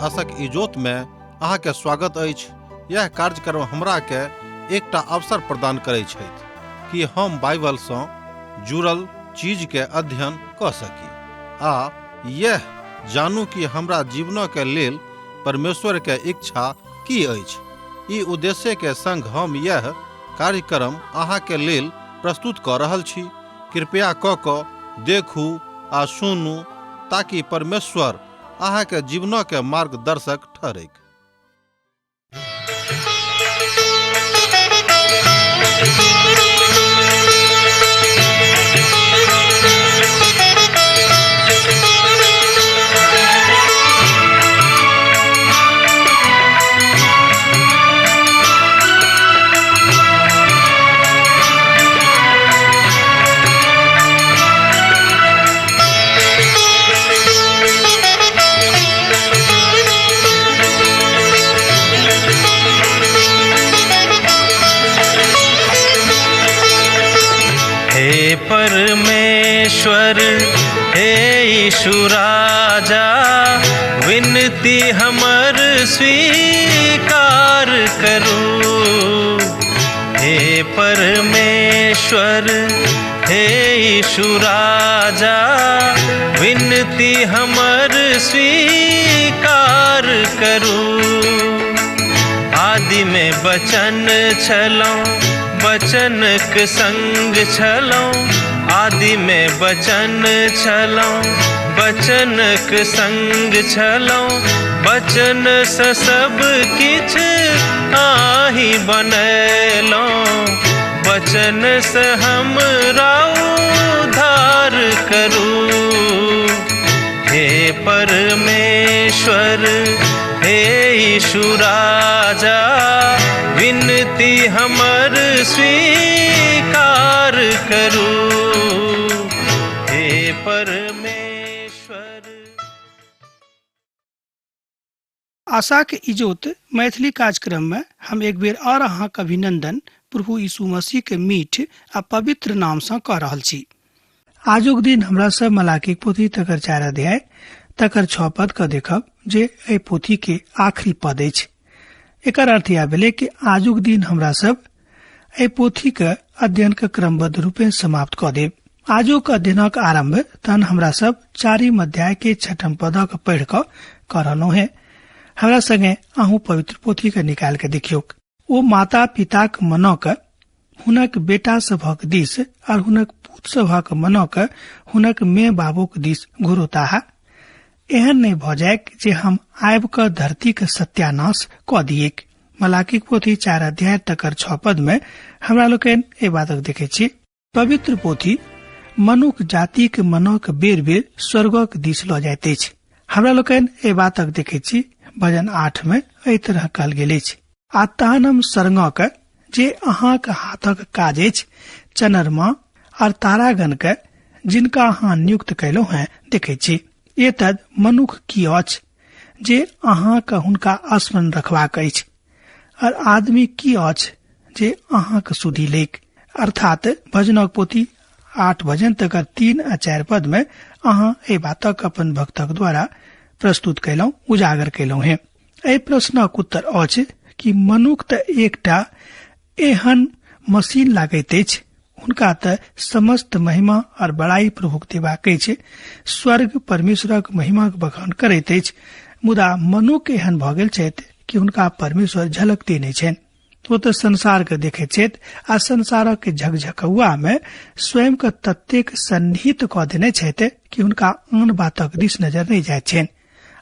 आशक इजोत में अहाँ के स्वागत अछि। यह कार्यक्रम हमरा के एकटा अवसर प्रदान करै छथि कि हम बाइबल सँ जुड़ल चीज के अध्ययन क सकी आ यह जानू कि हमरा जीवन के लेल परमेश्वर के इच्छा की अछि। ई उद्देश्य के संग हम यह कार्यक्रम अहाँ के लेल प्रस्तुत क रहल छी। कृपया क देखू आ सुनू ताकि परमेश्वर अहाँ के जीवन के मार्गदर्शक ठहरे। हे परमेश्वर, हे यीशु राजा, विनती हमर स्वीकार करू। हे परमेश्वर, हे यीशु राजा, विनती हमर स्वीकार करू। आदि में बचन छलौं, बचनक संग छलौं। आदि में बचन छलौं, बचनक संग छलौं। बचन सँ सब किछ आहि बनैलौं। बचन सँ हमरा उद्धार करू। हे परमेश्वर, हे यीशु राजा, विनती हमर स्वीकार करू। हे परमेश्वर। आशा के इजोत मैथिली कार्यक्रम में हम एक बेर और अहाँ के अभिनंदन प्रभु यीशु मसीह के मीठ आ पवित्र नाम से कह रहल छी। आजुक दिन हमरा सब मलाकी पोथी तकर 4 अध्याय तकर 6 पद के देखब जे एहि पोथी के आखिरी पद अछि। एकर अर्थ यह भेलै कि आजुक दिन हमरा सब एहि पोथी के अध्ययन के क्रमबद्ध रूपे समाप्त क देब। आजुक अध्ययनक आरंभ तहन हमरा सब 4 अध्याय के 6 पद के पढ़ि क करलहुं है। हमरा संगे अहूँ पवित्र पोथी के निकाल के देखियौ। ओ माता पिता के मनक हुनक बेटा सभक दिस और हुनक पुत सभक मनक हुनक मे बाबूक दिस घुरोताह। एहन नहीं भ जाए जे हम आबि क धरती के सत्यानाश क दिएक। मलाकी पोथी 4 अध्याय तकर 6 पद में हमरा लोकन ए बातक देखे छी। पवित्र पोथी मनुख जाति के मनक बेर बेर स्वर्गक दिस ल जाइत अछि। हमरा लोकन ए बातक देखे छी भजन 8 में एहि तरह कहल गेल अछि। आ तहन हम स्वर्गक जे अहाँक हाथक काज अछि, चनरमा और तारागण के जिनका अहाँ नियुक्त कैलहुं हैं देखे छी। ये तद मनुख की अछि जे अहाँ के हुनका स्मरण रखबाक अछि, और आदमी की अछि जे अहाँ के सुधि लेक। अर्थात भजनक पोथी 8 भजन तक 3 आ 4 पद में अहाँ ए बातक अपन भक्तक द्वारा प्रस्तुत कैलहुं, उजागर कैलहुं है। एहि प्रश्नक उत्तर अछि कि मनुख त एकटा एहन मशीन लागैत अछि, हुनका त समस्त महिमा और बड़ाई प्रभुक देबाक अछि। स्वर्ग परमेश्वरक महिमाक बखान करैत अछि, मुदा मनुख एहन भ गेल छथि कि हुनका परमेश्वर झलकते नहि छनि। ओ त संसार के देखे छथि आ संसारक झकझकौआ में स्वयं के ततेक सन्निहित क देने छथि कि हुनका आन बातक दिस नजर नहीं जाइत छनि।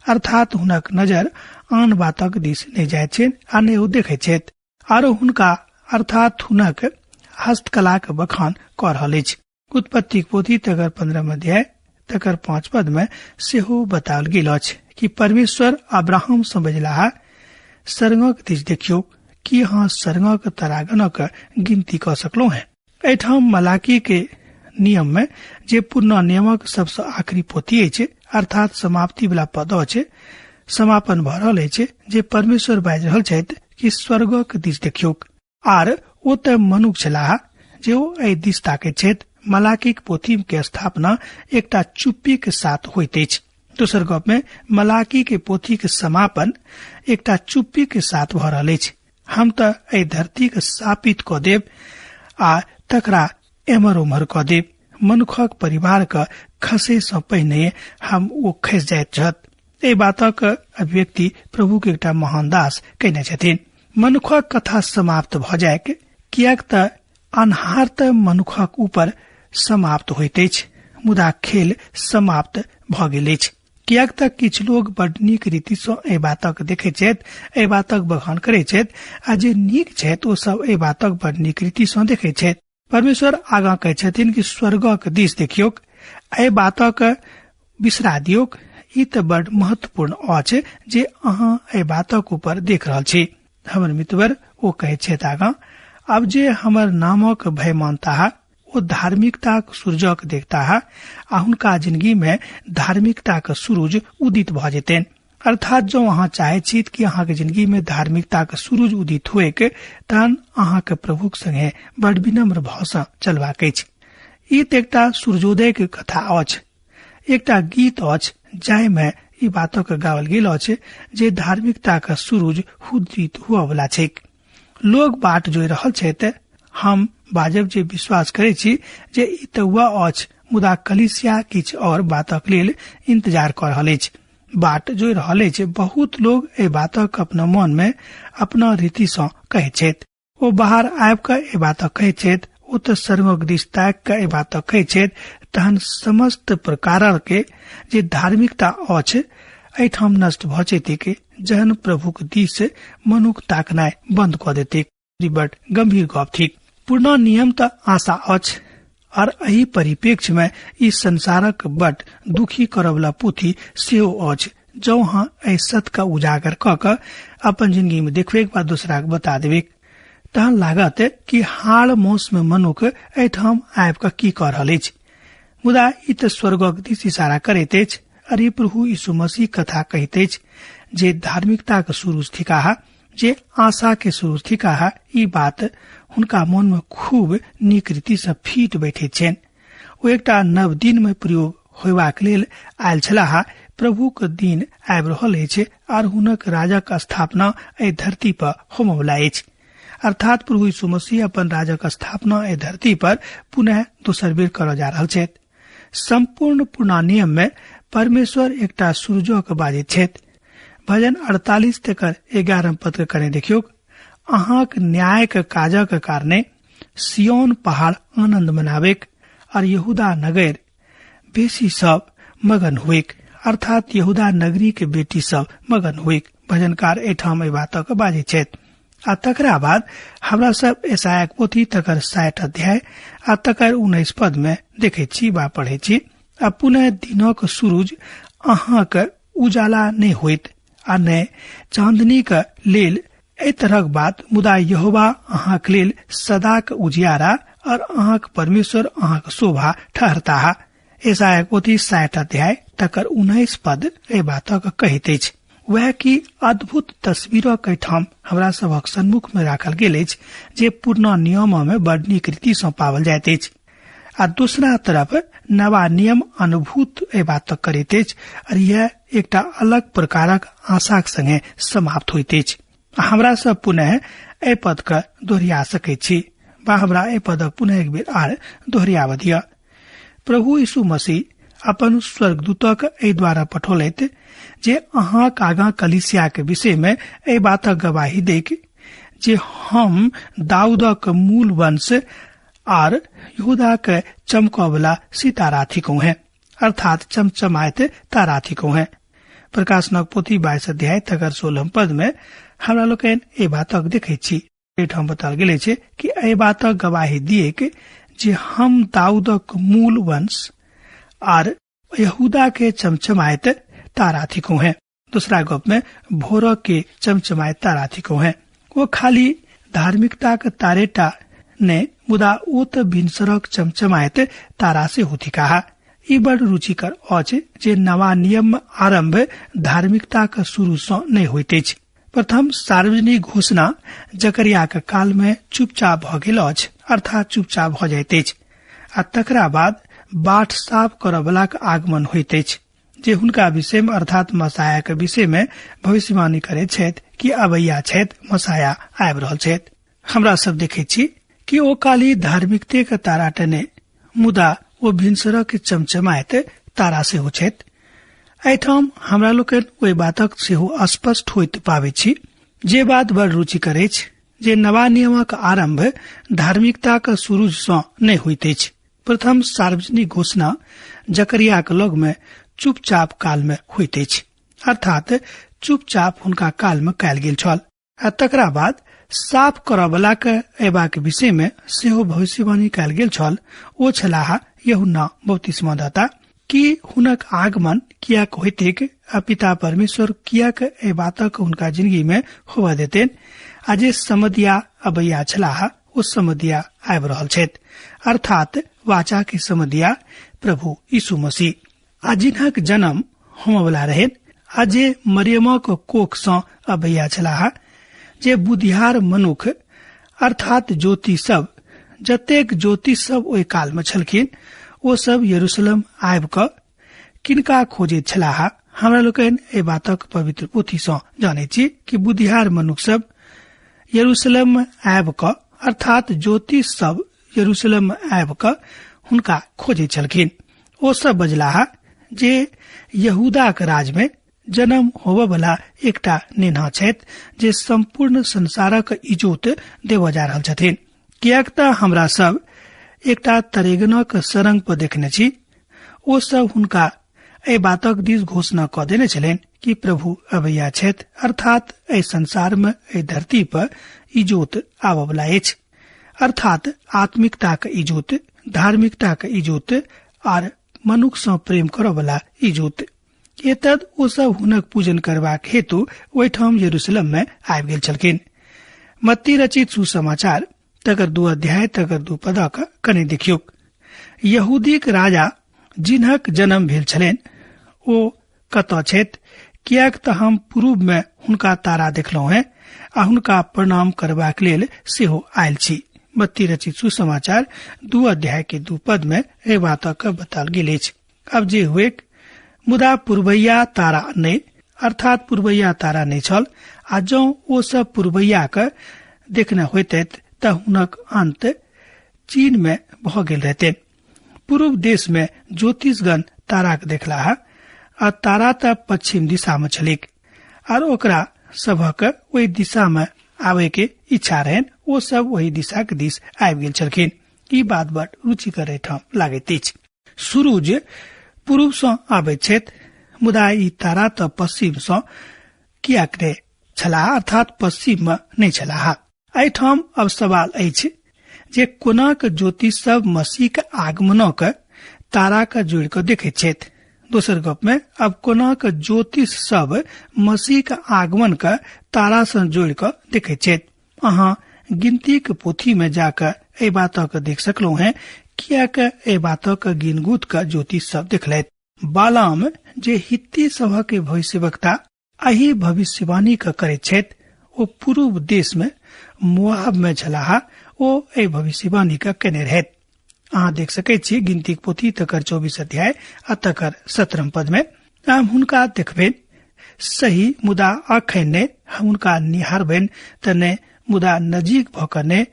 अर्थात हुनक नजर आन बातक दिस नहीं जाइत छनि आ नहि ओ देखे छथि, और हुनका अर्थात हुनक हस्तकला के बखान क रहल अछि। उत्पत्ति पोथी तकर 15 अध्याय तकर 5 पद में सेहो बताओल गेल अछि कि परमेश्वर अब्राहम सँ बजलाह, स्वर्गक दिस देखियौ कि अहाँ स्वर्गक तारागणक गिनती क सकलहुं हैं। एठाम मलाकी के नियम में जे पुराना नियमक सबसे आखिरी पोथी अछि, अर्थात समाप्ति वाला पद अछि, समापन भ रहल अछि जे परमेश्वर बाजि रहल छथि कि स्वर्गक दिस देखियौ। आर ओ त मनुख छलाह जे ओ एहि दिस ताकैत छथि। मलाकी पोथी के स्थापना एकटा चुप्पी के साथ होइत अछि, दोसर गप में मलाकी के पोथी के समापन एकटा चुप्पी के साथ भ रहल अछि। हम त एहि धरती के सापित क देब आ तकरा एमर उमर क देब। मनुखक परिवार का खसे से पहिने हम वो खस जाइत छथि। एहि बातक अभिव्यक्ति प्रभु के एकटा महान दास कहने छथिन। मनुखक कथा समाप्त भ जाय कियाक त अन्हार त मनुखक ऊपर समाप्त होइत अछि, मुदा खेल समाप्त भ गेल अछि। कियाक त किछु लोग बड नीक रीति सँ एहि बातक देखैत छथि, एहि बातक बखान करैत छथि, आ जे नीक छथि ओ सब एहि बातक बड नीक रीति सँ देखैत छथि। परमेश्वर आगाँ कहै छथिन कि स्वर्गक दिस देखियोक, एहि बातक बिसरा दियोक। ई त बड महत्वपूर्ण अछि जे अहाँ एहि बातक ऊपर देख रहल छी। हमर मित्रवर ओ कहै छथि आगाँ, अब जे हमर नामक भय मानता ओ धार्मिकता सूरजक देखता आ हुनका जिंदगी में धार्मिकता के सूरज उदित भ जेतन। अर्थात जो अहाँ चाहे छी कि अहाँ के जिंदगी में धार्मिकता के सूरज उदित हुए तहन अहाँ के प्रभु के संगे बड़ विनम्र भाव सँ चलबाक अछि। ई त एकटा सूर्योदय के कथा अछि, एकटा गीत अछि जाहि में ई बातक गावल गेल अछि जे धार्मिकता के सूरज उदित हुआ वाला छै। लोग बाट जोइ रहल छथि। हम बाजब जे विश्वास करे छी जे ई त हुआ अछि, मुदा कलीसिया किछु और बातक लेल इंतजार कर रहल अछि, बाट जोइ रहल अछि। बहुत लोग एहि बातक अपना मन में अपना रीति सँ कहै छथि। ओ बाहर आबि कऽ एहि बातक कहै छथि, ओ त स्वर्गक दिस ताकि कऽ एहि बातक कहै छथि। तहन समस्त प्रकार के जे धार्मिकता अछि एहिठाम नष्ट भ जेतै के जहन प्रभुक दिस मनुख ताकनाइ बंद क देतै। बड गंभीर गप थिक। पूर्ण नियम त आशा अछि, और एही परिप्रेक्ष्य में ई संसारक बड दुखी करवला पोथी सेहो अछि। जो हाँ एहि सत्य का उजागर क अपन जिंदगी में देखबे के बाद दूसरा के बता देवे तहन लागत कि हाल मौस में मनुख एहिठाम आबि कऽ की कर रहल अछि, मुदा ई त स्वर्गक दिस इशारा करैत अछि। अरे प्रभु यीशु मसीह कथा कहैत अछि जे धार्मिकता के शुरू थिकाहा, जे आशा के शुरू थिकाहा। ई बात हुनका मन में खूब नीक रीति से फीट बैठे छेन। ओ एकटा नव दिन में प्रयोग होयबाक लेल आयल छलाह। प्रभु के दिन आबि रहल अछि और हुनक राजक स्थापना एहि धरती पर होमवला अछि। अर्थात प्रभु यीशु मसीह अपन राजक स्थापना एहि धरती पर पुनः दोसर बेर करऽ जा रहल छथि। संपूर्ण पुराना नियम में परमेश्वर एकटा सूरजक बाजैत छथि। भजन 48 तेकर 11 पद के कने देखियो, अहाँक न्याय के काजक कारणे सियोन पहाड़ आनंद मनावेक और यहूदा नगर बेसी सब मगन हुएक। अर्थात यहूदा नगरी के बेटी सब मगन हुएक। भजनकार एठाम एहि बातक बाजै छथि। आ तकरा बाद हमरा सब यशायाक पोथी तकर 60 अध्याय आ तकर 19 पद में देखे छी बा पढ़े छी। आ पुनः दिनक सूरज अहाँक उजाला नहीं होइत आ ने चांदनी के लेल एहि तरहक बात, मुदा यहोवा अहाँक लेल सदा के उजियारा और अहाँक परमेश्वर अहाँक शोभा ठहरता। यशायाक पोथी 60 अध्याय तकर 19 पद एहि बातक कहैत अछि। वह की अद्भुत तस्वीरक ठाम हमरा सबक सम्मुख में राखल गेल अछि जे पुरना नियम में बड़ नीक रीति सँ पावल जाइत अछि। आ दूसरा तरफ नवा नियम अनुभूत एहि बातक करैत अछि और यह एकटा अलग प्रकारक आशाक संगे समाप्त होइत अछि। हमरा सब पुनः एहि पद के दोहरिया सकैत छी, बा हमरा एहि पदक पुनः एक बेर आर दोहरियाब दिअ। प्रभु यीशु मसीह अपन स्वर्गदूतक एहि द्वारा पठौलथि जे अहाँक आगाँ कलीसिया के विषय में एहि बातक गवाही देक जे हम दाऊदक मूल वंश और यहूदा के चमकवला सितारा थिको हैं, अर्थात चमचमायत तारा थिको हैं। प्रकाशनक पोथी 22 अध्याय तकर 16 पद में हमरा लोकन एहि बातक देखे छी। एठाम बताल गेल छै कि एहि बातक गवाही दिए जे हम दाऊदक मूल वंश और यहूदा के चमचमायत तारा थिको हैं। दूसरा गप में भोर के चमचमायत तारा थिको हैं। वो खाली धार्मिकता के तारेटा ने, मुदा ओ त भिनसरक चमचमायत तारा से होती कहा। ई बड़ रुचिकर अछि जे नवा नियम आरंभ धार्मिकता के शुरू सँ नहीं होइत अछि। प्रथम सार्वजनिक घोषणा जकरिया के काल में चुपचाप भ गेल अछि, अर्थात चुपचाप भ जाइत अछि। आ तकरा बाद बाट साफ करऽ वाला के आगमन होइत अछि। जे हुनका विषय में अर्थात मसाया के विषय में भविष्यवाणी करे छथि कि अबैया छथि, मसाया आबि रहल छथि। हमरा सब देखे छी कि ओ काली धार्मिकते के तारा टने, मुदा ओ भिनसर के चमचमाइत तारा सेहो छथि। एहिठाम हमरा लोकनि ओहि बातक सेहो स्पष्ट होइत पाबै छी जे बात बड़ रुचिकर अछि, जे नवा नियमक आरंभ धार्मिकताक सूरज सँ नहि होइत अछि। प्रथम सार्वजनिक घोषणा जकरियाक लग में चुपचाप काल में होइत अछि, अर्थात चुपचाप हुनका काल में कयल गेल छल। आ तकरा बाद साफ करऽ वाला के एबाक विषय में सेहो भविष्यवाणी कयल गेल छल। ओ छलाह यूहन्ना बपतिस्मादाता। कि हुनक आगमन कियाक होइतेक आ पिता परमेश्वर कियाक एहि बातक हुनका जिंदगी में होबा देतेन। आ जे समदिया अबैया छलाह ओ समदिया आबि रहल छथि, अर्थात वाचा के समदिया प्रभु यीशु मसीह। आ जिनक जन्म होमय वाला रहैन, आ जे मरियमक कोख सँ अबैया छलाह, जे बुद्धियार मनुख अर्थात ज्योति सब, जतेक ज्योति सब ओहि काल में छलखिन, ओ सब यरूशलेम आबि क किनका खोजैत छलाह। हमरा लोकनि एहि बातक पवित्र पोथी सँ जानै छी कि बुद्धियार मनुख सब यरूशलेम आबि क अर्थात ज्योति सब यरूशलेम आबि क हुनका खोजैत छलखिन। ओ सब बजलाह जे यहूदाक राज में जन्म होबय वाला एकटा नेना छथि, जे संपूर्ण संसारक इजोत देबऽ जा रहल छथिन। कियाक तऽ हमरा सब एकटा तरेगनक सरंग पर देखने छी। ओ सब हुनका एहि बातक दिस घोषणा क देने छलनि कि प्रभु अबैया छथि, अर्थात एहि संसार में, एहि धरती पर इजोत आबऽ वाला अछि, अर्थात आत्मिकता के इजोत, धार्मिकता के इजोत और मनुख सँ प्रेम करऽ वाला इजोत। एतद ओ सब हुनक पूजन करबाक हेतु ओहिठाम यरूशलेम में आबि गेल छलखिन। मत्ती रचित सुसमाचार तकर 2 अध्याय तकर 2 पदक कने देखियौ। यहूदीक राजा जिनक जन्म भेल छलनि ओ कतऽ छथि, कियाक तऽ हम पूर्व में हुनका तारा देखलहुं हैं आ हुनका प्रणाम करबाक लेल सेहो आयल छी। मत्ती रचित सुसमाचार 2 अध्याय के 2 पद में एहि बातक बताओल गेल अछि। अब जे हुए, मुदा पूर्वैया तारा नहि, अर्थात पूर्वैया तारा नहि छल। आ जँ ओ सब पूर्वैया के देखने होइते तऽ हुनक अंत चीन में भ गेल रहते। पूर्व देश में ज्योतिषगण तारा के देखलाह, आ तारा तऽ पश्चिम दिशा में छलिक, और ओकरा सभक ओहि दिशा में आवे के इच्छा रहन। ओ सब वही दिशा के दिस आबि गेल छलखिन। ई बात बड़ रुचिकर एहिठाम लागैत अछि। सूरज पूर्व सँ आबैत छथि, मुदा ई तारा तऽ पश्चिम सँ कियाक नहि छलाह, अर्थात पश्चिम में नहि छलाह। एहिठाम अब सवाल अछि जे कोनाक ज्योतिष सब मसीह के आगमनक तारा के जोड़ क देखैत छथि। दोसर गप में अब कोनाक ज्योतिष सब मसीह के आगमन के तारा सँ जोड़ क देखैत छथि। अहाँ गिनती के पोथी में जाकर एहि बातक देख सकलहुं हैं, कियाक एहि बातक गिनगुत के ज्योतिष सब देखलथि। बालाम जे हित्ती सभा के भविष्यवक्ता एहि भविष्यवाणी के करैत छथि, ओ पूर्व देश में मोआब में छलाह। ओ एहि भविष्यवाणी के केने रहथि। अहाँ देख सकैत छी गिनती के पोथी तकर 24 अध्याय आ तकर 17 पद में। हम हुनका देखबेन सही, मुदा अखन ने हुनका निहारबेन त ने, मुदा नजीक भ क ने।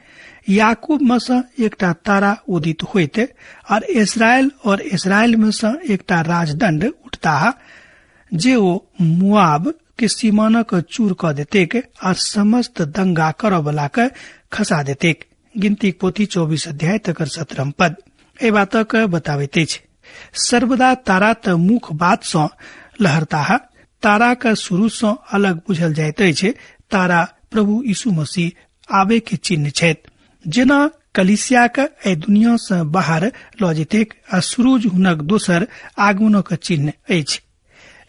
याकूब में से एकटा तारा उदित होइत, और इस्राएल में से एकटा राजदंड उठता, जे ओ मुआब के सीमानक चूर क देतेक और समस्त दंगा करऽ वाला के खसा देतेक। गिनती पोथी 24 अध्याय तकर 17 पद एहि बातक बताबैत अछि। सर्वदा तारा त मुख बात सँ लहरता, तारा के शुरू सँ अलग बुझल जाइत अछि। तारा प्रभु यीशु मसीह आबे के चिन्ह छथि। जेना कलिसिया के एहि दुनिया से बाहर ल जेतेक आ सूरज हुनक दोसर आगमनक चिन्ह अछि।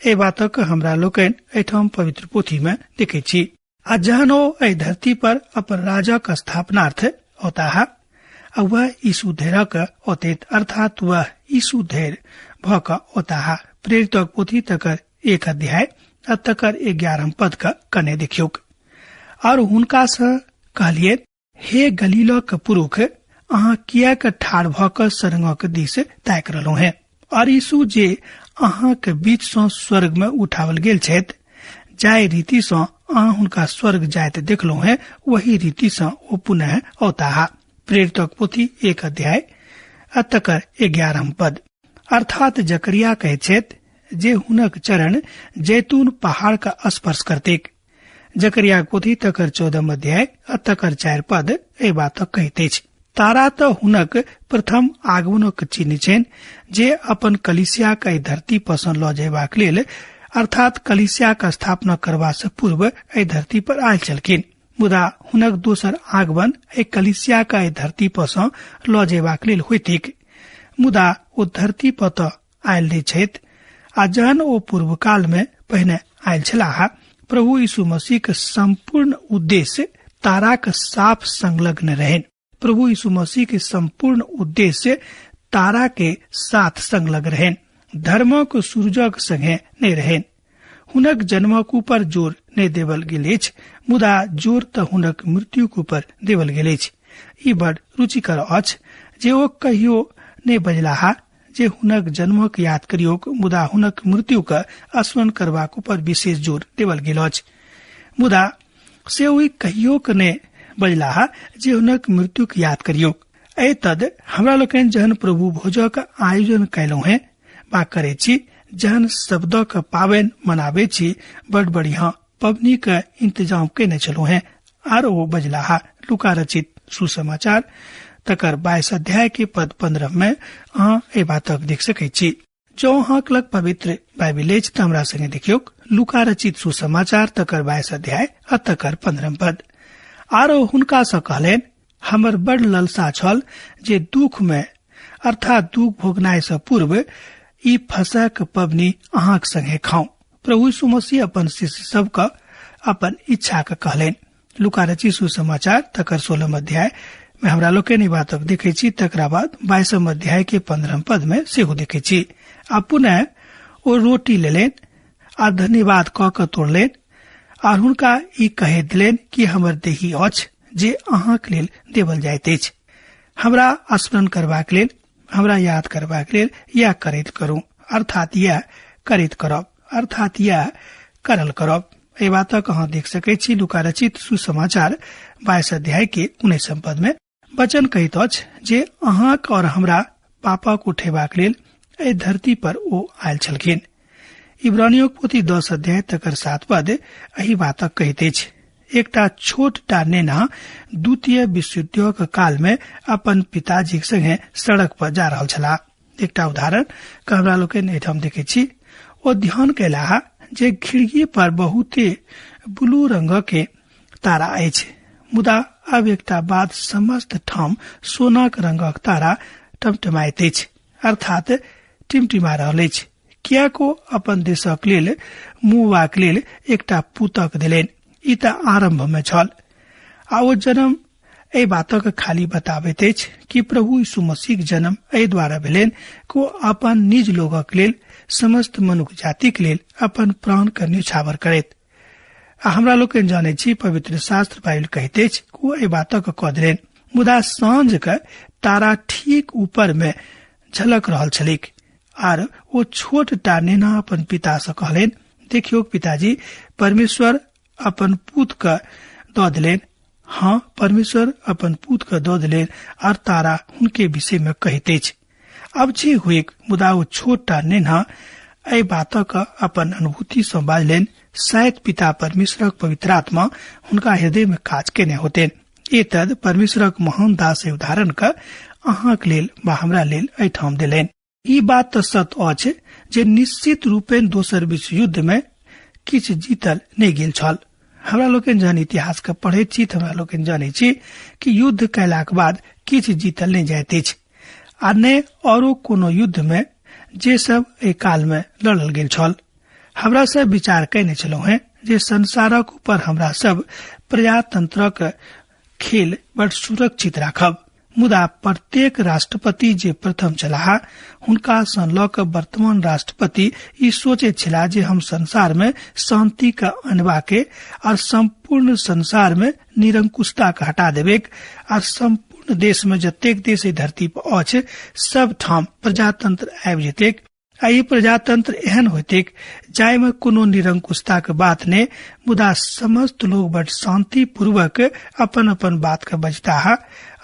एहि बातक हमरा लोकनि एहिठाम पवित्र पोथी में देखै छी। आ जहन ओ एहि धरती पर अपन राजक स्थापनार्थ औताह, वह यीशु धैर्यक औतेत, अर्थात वह यीशु धैर्य भ क औताह। प्रेरितक पोथी तकर 1 अध्याय आ तकर 11 पद का कने देखियौ। और हुनका से कहलिए, हे गलीलक पुरुष, अहाँ कियाक ठाढ़ भ क सरंगक दिस ताकि रहलहुं हैं। और यीशु जे अहाँ के बीच सँ स्वर्ग में उठावल गेल छथि। जाय रीति सँ अहाँ हुनका स्वर्ग जायत देखलहुं हैं, वही रीति सँ ओ पुनः औताहा। प्रेरितक पोथी 1 अध्याय तकर 11 पद। अर्थात जकरिया कहै छथि जे हुनक चरण जैतून पहाड़ का स्पर्श करतेक। जकरिया पोथी तकर 14 अध्याय तकर 4 पद ए बात कहैत अछि। तारा तऽ हुनक प्रथम आगमनक चिन्ह छनि, जे अपन कलिसिया के धरती पर सँ लऽ जयबाक लेल, अर्थात कलिसिया का स्थापना करबा से पूर्व एहि धरती पर आयल छलखिन। मुदा हुनक दोसर आगमन एहि कलिसिया के धरती पर सँ लऽ जयबाक लेल होइतिक। मुदा ओ धरती पर तऽ आयल नहि छथि। आ जहन ओ पूर्व काल में पहिने आयल छलाह, प्रभु यीशु मसीह के संपूर्ण उद्देश्य तारा के साफ संलग्न रहन। प्रभु यीशु मसीह के संपूर्ण उद्देश्य तारा के साथ संलग्न रहन, धर्मक सूरजक संगे नहीं रहन। हुनक जन्मक ऊपर जोर नहीं देवल गेल अछि, मुदा जोर तऽ हुनक मृत्युक ऊपर देवल गेल अछि। ई बड़ रुचिकर अछि जे ओ कहियो नहीं बजलाहा जे हुनक जन्मक याद करियोक, मुदा हुनक मृत्युक स्मरण करबाक ऊपर विशेष जोर देवल गेल अछि। मुदा से ओ कहियो के नहीं बजलाहा जे हुनक मृत्युक याद करियोक। एहि तद हमरा लोकनि जहन प्रभु भोजक आयोजन कयलहुं हैं बा करे छी, जहन शब्दक पावनि मनाबे छी, बड़ बढ़िया पबनी के इंतजाम केने छलहुं हैं। आर ओ बजलाहा लुका रचित सुसमाचार तकर 22 अध्याय के पद 15 में अहाँ ए बातक देख सकै छी। जो अहाँ लग पवित्र बाइबिल अछि तऽ हमरा संगे देखियौ लुका रचित सुसमाचार तकर 22 अध्याय आ तकर 15 पद। आरो हुनका सँ कहलनि, हमर बड़ ललसा छल जे दुख में अर्थात दुख भोगनाय सँ पूर्व ई फसह पबनी अहाँक संगे खाऊ। प्रभु यीशु मसीह अपन शिष्य सबके अपन इच्छा के कहलनि। लुका रचित सुसमाचार तकर 16 अध्याय में हमरा लोकनि ई बातक देखे छी। तकरा बाद 22 अध्याय के 15 पद में सेहो देखे छी। आ पुनः ओ रोटी लेलनि आ धन्यवाद क के तोड़लनि आर हुनका ई कहे दिलनि कि हमर देही अछि जे अहाँक लेल देवल जाइत अछि। हमरा स्मरण करबाक लेल, हमरा याद करबाक लेल या करैत करू, अर्थात या करैत करब, अर्थात या करल करब। एहि बातक अहाँ देख सकै छी लुका रचित सुसमाचार 22 अध्याय के 19 पद में वचन कहैत अछि जे अहाँक और हमरा पापक उठेबाक लेल एहि धरती पर ओ आयल छलखिन। इब्रानियों पोथी 10 अध्याय तकर 7 पद एहि बातक कहैत अछि। एकटा छोट टा नेना द्वितीय विश्वयुद्धक काल में अपन पिताजी के संगे सड़क पर जा रहल छलाह। एकटा उदाहरण के हमरा लोकनि एहिठाम देखै छी। ओ ध्यान कयलाह जे खिड़की पर बहुते ब्लू रंग के तारा अछि, मुदा अब एकटा बाद समस्त ठाम सोनाक रंगक तारा टमटमाइत अछि, अर्थात टिमटिमा रहल अछि। कियाको अपन देशक लेल मुवाक लेल एकटा पुतक देलनि। ई तऽ आरंभ में छल। आ ओ जन्म एहि बातक खाली बताबैत अछि कि प्रभु यीशु मसीह जन्म एहि द्वारा भेलनि कि ओ अपन निज लोगक लेल, समस्त मनुष्य जातिक लेल अपन प्राण के न्यौछावर करैत। आ हमरा लोकनि जानै छी पवित्र शास्त्र बाइबल कहैत अछि कि ओ एहि बातक कऽ देलनि। मुदा साँझ के तारा ठीक ऊपर में झलक रहल छलिक आर ओ छोट टा नेना अपन पिता से कहलनि, देखियो पिताजी, परमेश्वर अपन पूत के दऽ देलनि। हाँ, परमेश्वर अपन पूत के दऽ देलनि आर तारा हुनके विषय में कहैत अछि। अब जे हुए, मुदा ओ छोट टा नेना एहि बातक अपन अनुभूति से बाजलनि। शायद पिता परमेश्वरक पवित्र आत्मा हुनका हृदय में काज केने होतेन। एतद परमेश्वरक महान दास उदाहरण के अहाँक लेल वा हमरा लेल एहिठाम देलनि। ई बात तऽ सत्य अछि जे निश्चित रूपेण दोसर विश्व युद्ध में किछु जीतल नहीं गेल छल। हमरा लोकनि जहन इतिहास के पढ़ैत छी तऽ हमरा लोकनि जानै छी कि युद्ध कयलाक बाद किछु जीतल नहीं जाइत अछि, आ ने औरो कोनो युद्ध में जे सब एहि काल में लड़ल गेल छल। हमरा सब विचार कयने छलहुं हैं जे संसारक ऊपर हमरा सब प्रजातंत्रक खेल बड़ सुरक्षित राखब। मुदा प्रत्येक राष्ट्रपति जे प्रथम छलाह, हुनका सँ लऽ कऽ वर्तमान राष्ट्रपति ई सोचे छला जे हम संसार में शांति का अनबा के और संपूर्ण संसार में निरंकुशता के हटा देवे और संपूर्ण देश में जतेक देश धरती पर अछि सब ठाम प्रजातंत्र आबि जेतै ई प्रजातंत्र एहन होइतेक जायमे कोनो निरंकुशताक बात ने, मुदा समस्त लोग बड़ शांति पूर्वक अपन अपन बात के बजता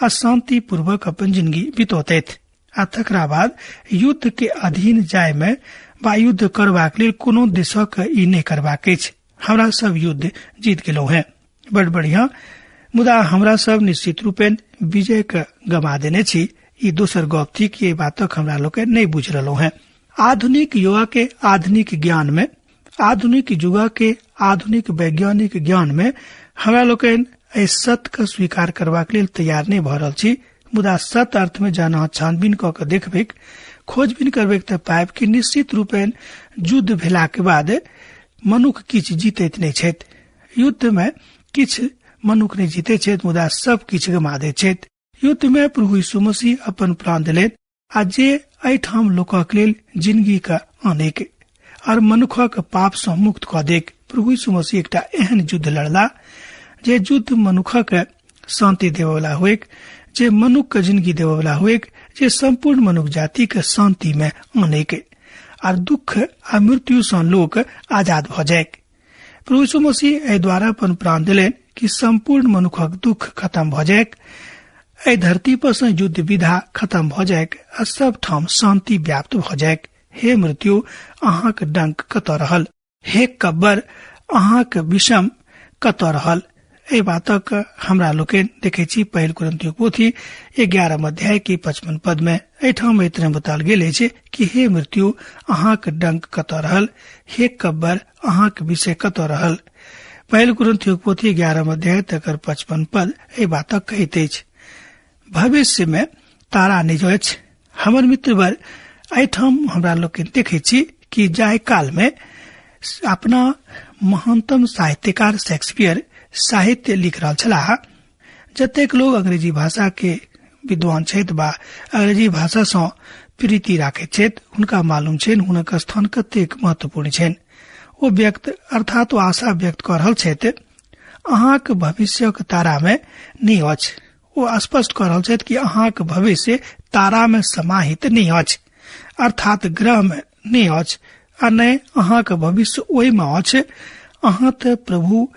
आ शांति पूर्वक अपन जिंदगी बितौतैथ। आ तकरा बाद युद्ध के अधीन जाय में बा युद्ध करबाक लेल कोनो देशक ई नहीं करबाक अछि। हमरा सब युद्ध जीत गेलौ हैं, बड़ बढ़िया, मुदा हमरा सब निश्चित रूपेण विजय के गमा देने छी। ई दोसर गप थी कि ये बातक हमरा लोग नहीं बुझ रहो हैं। आधुनिक युवा के आधुनिक ज्ञान में, आधुनिक युवा के आधुनिक वैज्ञानिक ज्ञान में हमरा लोग सत्य के स्वीकार करबाक लेल तैयार नहीं भ रहल छी। मुदा सत्य अर्थ में जाना छानबीन क के देखबेक, खोजबीन करबेक त पाएब कि निश्चित रूपेण युद्ध भेला के बाद मनुख किछ जीतैत नहीं छथि। युद्ध में किछ मनुख नहीं जीते छथि, मुदा सब किछ गमा दै छथि। युद्ध में प्रभु यीशु मसीह अपन प्राण दिलेन आ जे एठाम लोकक लेल जिंदगी का आनेक और मनुखक पाप से मुक्त क देक। प्रभु यीशु मसीह एकटा एहन युद्ध लड़ला जे युद्ध मनुखक शांति देवला हुएक, जे मनुख के जिंदगी देवला हुएक, जे संपूर्ण मनुष्य जाति के शांति में आनेक और दुख आ मृत्यु से लोक आजाद भ जाएक। प्रभु यीशु मसीह एहि द्वारा अपन प्राण दिलेन कि संपूर्ण मनुखक दुख खत्म भ जाएक, एहि धरती पर से युद्ध विधा खत्म भ जाएक आ सब ठाम शांति व्याप्त भ जाएक। हे मृत्यु, अहाँक डंक कतऽ रहल? हे कब्र, अहाँक विषम कतऽ रहल? एहि बातक हमरा लोकनि देखे छी पहिल कुरिन्थियों पोथी 11 अध्याय के 55 पद में एठाम एतने बताल गेल अछि कि हे मृत्यु, अहाँक डंक कतऽ रहल? हे कब्र, अहाँक विषय कतऽ रहल? पहिल कुरिन्थियों पोथी 11 अध्याय तकर 55 पद एहि बातक कहैत अछि। भविष्य में तारा निज अछि। हमर मित्र वर एठाम हमरा लोकनि देखे छी कि जाय काल में अपना महानतम साहित्यकार शेक्सपियर साहित्य लिख रहल छलाह। जतेक लोग अंग्रेजी भाषा के विद्वान छथि बा अंग्रेजी भाषा से प्रीति राखैत छथि, हुनका मालूम छनि हुनक स्थान कतेक महत्वपूर्ण छनि। ओ व्यक्त अर्थात ओ आशा व्यक्त कर रहल छथि अहाँक भविष्यक तारा में नहीं अछि। ओ स्पष्ट कर रहल छथि कि अहाँक भविष्य तारा में समाहित नहीं अछि, अर्थात ग्रह में नहीं अछि, आ नहीं अहाँक भविष्य ओहि में अछि। अहाँ त प्रभु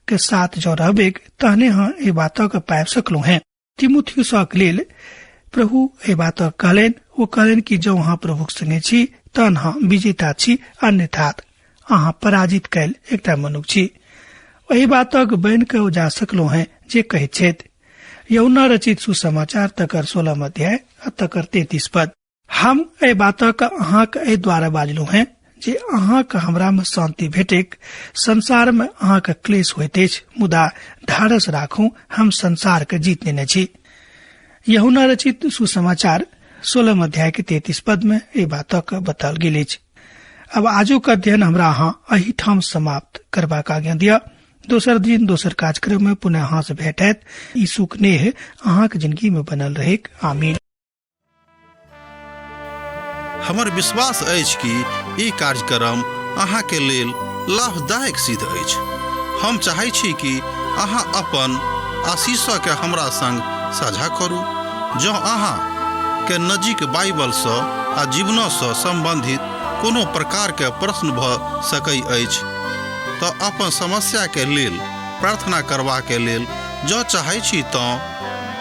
के साथ जो रहबेक तहने हाँ ए बातक पाबि सकलौ हैं। तीमुथियुसक लेल प्रभु ए बातक कहलेन, वो कहलेन कि जो अहाँ प्रभुक संगे छी तहन हाँ विजेता छी, अन्यथा अहाँ पराजित कैल एकटा मनुष्य छी। वही बातक बन के ओ जा सकलौ हैं जे कहैत छथि। यूहन्ना रचित सुसमाचार तकर 16 अध्याय तकर 33 पद। हम ए बातक अहाँक एहि द्वारा बाजलौ हैं जे अहाँक हमरा में शांति भेटेक। संसार में अहाँक क्लेश होइत अछि, मुदा ढारस राखू, हम संसार के जीत लेने छी। यूहन्ना रचित सुसमाचार 16 अध्याय के 33 पद में ए बातक बताल गेल अछि। अब आजुक अध्ययन हमरा अहाँ एही ठाम समाप्त करबाक आज्ञा दिया। दोसर दिन दोसर कार्यक्रम में पुनः अहाँ से भेट हैत। यीशुक नेह अहाँक जिंदगी में बनल रहेक। आमीन। हमर विश्वास अछि कि ई कार्यक्रम अहाँ के लेल लाभदायक सिद्ध अछि। हम चाहै छी कि अहाँ अपन आशीषक के हमरा संग साझा करू। जँ अहाँ के नजीक बाइबल से आ जीवन से संबंधित कोनो प्रकार के प्रश्न भ सकै अछि तऽ अपन समस्या के लेल प्रार्थना करबा के लेल जँ चाहै छी तऽ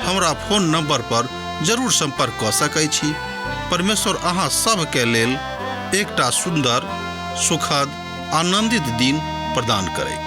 हमरा फोन नंबर पर जरूर संपर्क कऽ सकै छी। परमेश्वर अहाँ सब के लेल एकटा सुंदर, सुखद, आनंदित दिन प्रदान करैक।